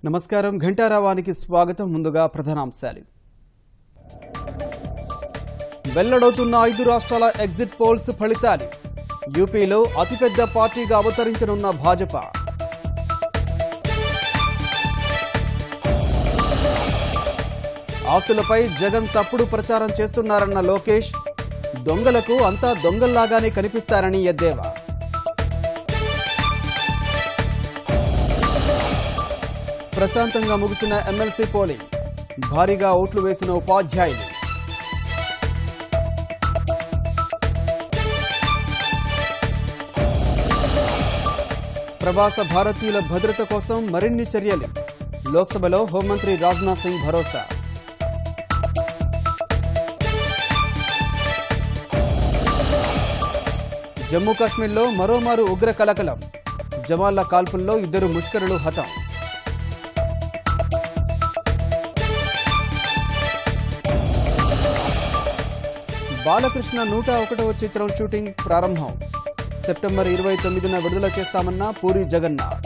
నమస్కారం ఘంటారావానికి స్వాగతం. ముందుగా ప్రధానాంశాలు. వెల్లడవుతున్న 5 రాష్ట్రాల ఎగ్జిట్ పోల్స్ ఫలితాలు. యూపీలో అతిపెద్ద పార్టీగా అవతరించనున్న భాజపా. ఆస్తులపై జగన్ తప్పుడు ప్రచారం చేస్తున్నారన్న లోకేష్. దొంగలకు అంతా దొంగల్లాగానే కనిపిస్తారని ఎద్దేవా. ప్రశాంతంగా ముగిసిన ఎమ్మెల్సీ పోలింగ్. భారీగా ఓట్లు వేసిన ఉపాధ్యాయులు. ప్రవాస భారతీయుల భద్రత కోసం మరిన్ని చర్యలు. లోక్సభలో హోంమంత్రి రాజ్నాథ్ సింగ్ భరోసా. జమ్మూ కాశ్మీర్లో మరోమారు ఉగ్ర కలకలం. జవాన్ల కాల్పుల్లో 2 ముష్కరులు హతం. బాలకృష్ణ 101వ చిత్రం షూటింగ్ ప్రారంభం. సెప్టెంబర్ 29న విడుదల చేస్తామన్న పూరి జగన్నాథ్.